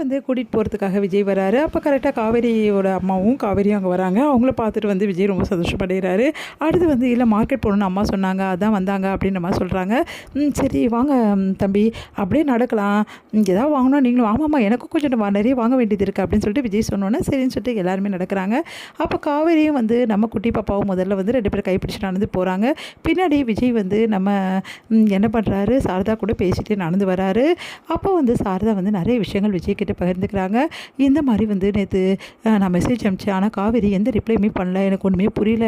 வந்து கூட்டிகிட்டு போகிறதுக்காக விஜய் வராரு. அப்போ கரெக்டாக காவேரியோட அம்மாவும் காவேரியும் அங்கே வராங்க. அவங்கள பார்த்துட்டு வந்து விஜய் ரொம்ப சந்தோஷப்படைகிறாரு. அடுத்து வந்து இல்லை மார்க்கெட் போகணுன்னு அம்மா சொன்னாங்க, அதான் வந்தாங்க அப்படின்ற மாதிரி சொல்கிறாங்க. சரி வாங்க தம்பி அப்படியே நடக்கலாம், ஏதாவது வாங்கணும் நீங்களும். ஆமாம்மா எனக்கும் கொஞ்சம் நிறைய வாங்க வேண்டியது இருக்குது அப்படின்னு சொல்லிட்டு விஜய் சொன்னோன்னே சரின்னு சொல்லிட்டு எல்லாருமே நடக்கிறாங்க. அப்போ காவேரியும் வந்து நம்ம குட்டி பாப்பாவும் முதல்ல வந்து 2 பேரும் கைப்பிடிச்சு நடந்து போகிறாங்க. பின்னாடி விஜய் வந்து நம்ம என்ன பண்ணுறாரு, சாரதா கூட பேசிட்டு நடந்து வராரு. அப்போ வந்து சாரதா வந்து நிறைய விஷயங்கள் விஜய் கிட்ட பகிர்ந்துக்கிறாங்க. இந்த மாதிரி வந்து நேற்று நான் மெசேஜ் அனுப்பிச்சேன், ஆனால் காவேரி எந்த ரிப்ளையுமே பண்ணல, எனக்கு ஒன்றுமே புரியல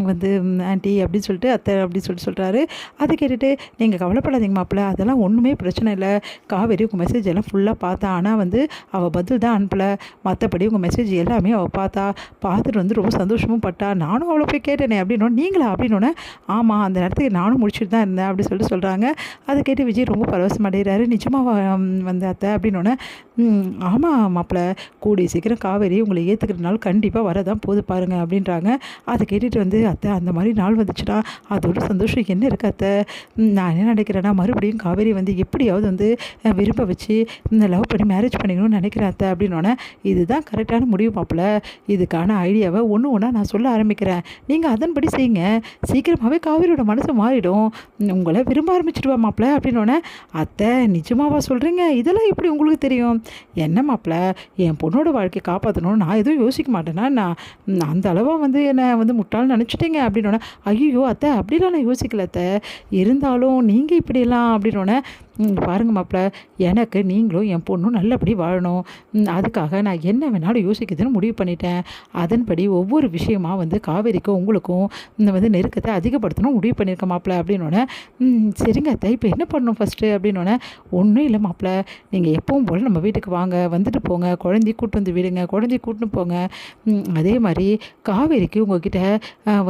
வந்து ஆண்டி அப்படின்னு சொல்லிட்டு அத்தை அப்படின்னு சொல்கிறாரு. அதை கேட்டுட்டு நீங்கள் கவலைப்படாதீங்க மாப்பிள்ள, அதெல்லாம் ஒன்றுமே பிரச்சனை இல்லை. காவேரி உங்கள் மெசேஜ் எல்லாம் ஃபுல்லாக பார்த்தா, ஆனால் வந்து அவள் பதில் தான் அனுப்பலை. மற்றபடி உங்கள் மெசேஜ் எல்லாமே அவள் பார்த்துட்டு வந்து ரொம்ப சந்தோஷமும் பட்டா. நானும் அவளை போய் கேட்டேனே அப்படின்னோட நீங்களா அப்படின்னோடனே ஆமாம் அந்த நேரத்துக்கு நானும் முடிச்சுட்டு தான் இருந்தேன் அப்படின்னு சொல்கிறாங்க. அதை கேட்டு விஜய் ரொம்ப பரவசம் அடைகிறாரு. நிஜமாக வந்து அத்தை அப்படின்னோடனே ஆமாம் மாப்பிள்ள, கூடிய சீக்கிரம் காவேரி உங்களை ஏற்றுக்கிறதுனால கண்டிப்பாக வரதான் போது பாருங்கள் அப்படின்றாங்க. அதை கேட்டுட்டு வந்து அத்தை அந்த மாதிரி நாள் வந்துச்சுன்னா அதோட சந்தோஷம் என்ன இருக்கு அத்தை, நான் என்ன நினைக்கிறேன்னா மறுபடியும் காவேரி வந்து எப்படியாவது வந்து விரும்ப வச்சு லவ் பண்ணி மேரேஜ் பண்ணிக்கணும்னு நினைக்கிறேன் அத்தை அப்படின்னோடனே இதுதான் கரெக்டான முடிவு மாப்பிள்ள, இதுக்கான ஐடியாவை ஒன்று ஒன்றா நான் சொல்ல ஆரம்பிக்கிறேன், நீங்கள் அதன்படி செய்யுங்க, சீக்கிரமாகவே காவேரியோட மனசு மாறிடும், உங்களை விரும்ப ஆரம்பிச்சிடுவா மாப்பிள்ள அப்படின்னோடனே அத்தை நிஜமாவா சொல்கிறீங்க, இதெல்லாம் எப்படி உங்களுக்கு தெரியும், என்ன மாப்பிள்ள என் பொண்ணோட வாழ்க்கையை காப்பாற்றணும், நான் எதுவும் யோசிக்க மாட்டேன்னா, நான் அந்த அளவாக வந்து என்னை வந்து முட்டாள்னு நினச்சிட்டீங்க அப்படின்னோடனே ஐயோ அத்தை அப்படிலாம் நான் யோசிக்கல அத்தை, இருந்தாலும் நீங்கள் இப்படியெல்லாம் அப்படின்னோடனே பாருங்கள் மாப்பிள்ள, எனக்கு நீங்களும் என் பொண்ணும் நல்லபடி வாழணும், அதுக்காக நான் என்ன வேணாலும் யோசிக்கிறதுன்னு முடிவு பண்ணிட்டேன், அதன்படி ஒவ்வொரு விஷயமா வந்து காவேரிக்கும் உங்களுக்கும் இந்த வந்து நெருக்கத்தை அதிகப்படுத்தணும் முடிவு பண்ணியிருக்கேன் மாப்பிள்ள அப்படின்னோடனே சரிங்க அத்தை இப்போ என்ன பண்ணணும் ஃபஸ்ட்டு அப்படின்னோடனே ஒன்றும் இல்லை மாப்பிள்ள, நீங்கள் எப்பவும் போல் நம்ம வீட்டுக்கு வாங்க, வந்துட்டு போங்க, குழந்தைய கூட்டு வந்து விடுங்க, குழந்தைய கூட்டின்னு போங்க, அதே மாதிரி காவேரிக்கு உங்ககிட்ட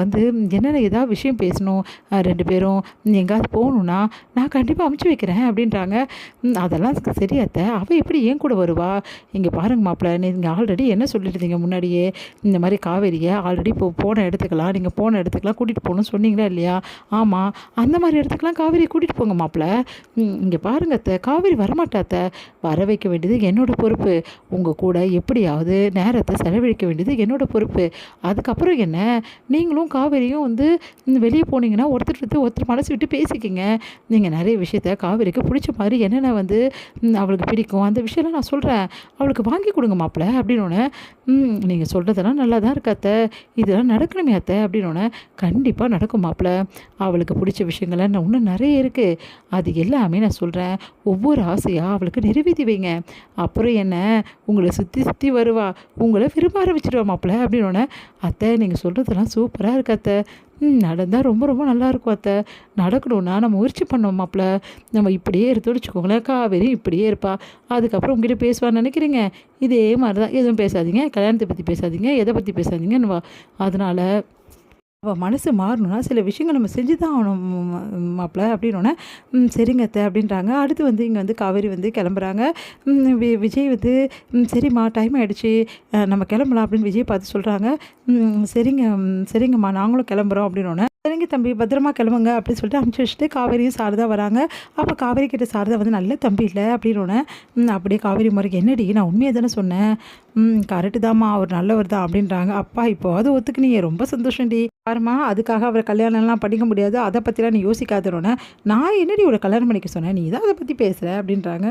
வந்து என்னென்ன ஏதாவது விஷயம் பேசணும், 2 பேரும் எங்கேயாவது போகணுன்னா நான் கண்டிப்பாக அமுச்சு வைக்கிறேன் அப்படின்றாங்க. அதெல்லாம் சரி அத்தை, அவள் எப்படி ஏன் கூட வருவா, இங்கே பாருங்க மாப்பிள்ள, நீங்கள் ஆல்ரெடி என்ன சொல்லியிருந்தீங்க முன்னாடியே, இந்த மாதிரி காவேரியை ஆல்ரெடி போன இடத்துக்கெல்லாம் நீங்கள் போன இடத்துக்கெல்லாம் கூட்டிகிட்டு போகணும்னு சொன்னீங்களா இல்லையா, ஆமாம் அந்த மாதிரி இடத்துக்கெல்லாம் காவேரி கூட்டிகிட்டு போங்க மாப்பிள்ள, இங்கே பாருங்க அத்தை காவேரி வரமாட்டாத்த, வர வைக்க வேண்டியது என்னோட பொறுப்பு, உங்கள் கூட எப்படியாவது நேரத்தை செலவழிக்க வேண்டியது என்னோட பொறுப்பு, அதுக்கப்புறம் என்ன நீங்களும் காவேரியும் வந்து வெளியே போனீங்கன்னா ஒருத்தர் மனசு விட்டு பேசிக்கிங்க, நீங்கள் நிறைய விஷயத்த காவேரிக்கு பிடிச்ச மாதிரி என்னென்ன வந்து அவளுக்கு பிடிக்கும் அந்த விஷயம்லாம் நான் சொல்கிறேன், அவளுக்கு வாங்கி கொடுங்க மாப்பிள்ள அப்படின்னோடனே நீங்கள் சொல்கிறதெல்லாம் நல்லா தான் இருக்கு அத்தை, இதெல்லாம் நடக்கணுமே அத்தை அப்படின்னோடனே கண்டிப்பாக நடக்கும் மாப்பிள்ள, அவளுக்கு பிடிச்ச விஷயங்கள்லாம் இன்னும் நிறைய இருக்குது, அது எல்லாமே நான் சொல்கிறேன், ஒவ்வொரு ஆசையாக அவளுக்கு நிறைவேற்றி வைங்க, அப்புறம் என்ன உங்களை சுற்றி வருவா, உங்களை விரும்ப ஆரம்பிச்சிடுவா மாப்பிள்ள அப்படின்னோடனே அத்தை நீங்கள் சொல்கிறதெல்லாம் சூப்பராக இருக்கு அத்தை, நடந்தால் ரொம்ப ரொம்ப நல்லாயிருக்கும் அத்தை, நடக்கணும்னா நம்ம முயற்சி பண்ணோம் மாப்பிள்ள, நம்ம இப்படியே எடுத்து வச்சுக்கோங்களேன், காவேரி இப்படியே இருப்பா, அதுக்கப்புறம் உங்ககிட்ட பேசுவான்னு நினைக்கிறீங்க, இதே மாதிரி தான், எதுவும் பேசாதீங்க, கல்யாணத்தை பற்றி பேசாதீங்க, எதை பற்றி பேசாதீங்கன்னு அதனால் அவள் மனசு மாறணும்னா சில விஷயங்கள் நம்ம செஞ்சு தான் ஆகணும் மாப்பிள்ள அப்படின்னோடனே சரிங்க அத்தை அப்படின்றாங்க. அடுத்து வந்து இங்கே வந்து காவேரி வந்து கிளம்புறாங்க. விஜய் வந்து சரிம்மா டைம் ஆகிடுச்சு நம்ம கிளம்பலாம் அப்படின்னு விஜய் பார்த்து சொல்கிறாங்க. சரிங்கம்மா நாங்களும் கிளம்புறோம் அப்படின்னோடனே சரிங்க தம்பி பத்திரமா கிளம்புங்க அப்படின்னு சொல்லிட்டு அனுப்பிச்சி வச்சுட்டு காவேரியும் சாரதா வராங்க. அப்போ காவேரி கிட்ட சாரதா வந்து நல்ல தம்பி இல்லை அப்படின்னோடனே அப்படியே காவேரி முறைக்கு என்னடி நான் உண்மையை தானே சொன்னேன், கரெக்டு தாம்மா அவர் நல்லவர் தான் அப்படின்றாங்க. அப்பா இப்போ அது ஒத்துக்குனீங்க ரொம்ப சந்தோஷம்டி, பாருமா அதுக்காக அவர் கல்யாணம்லாம் பண்ணிக்க முடியாது, அதை பற்றிலாம் நீ யோசிக்காதனோடனே நான் என்னடி ஒரு கல்யாணம் பண்ணிக்க சொன்னேன், நீ தான் அதை பற்றி பேசுகிற அப்படின்றாங்க.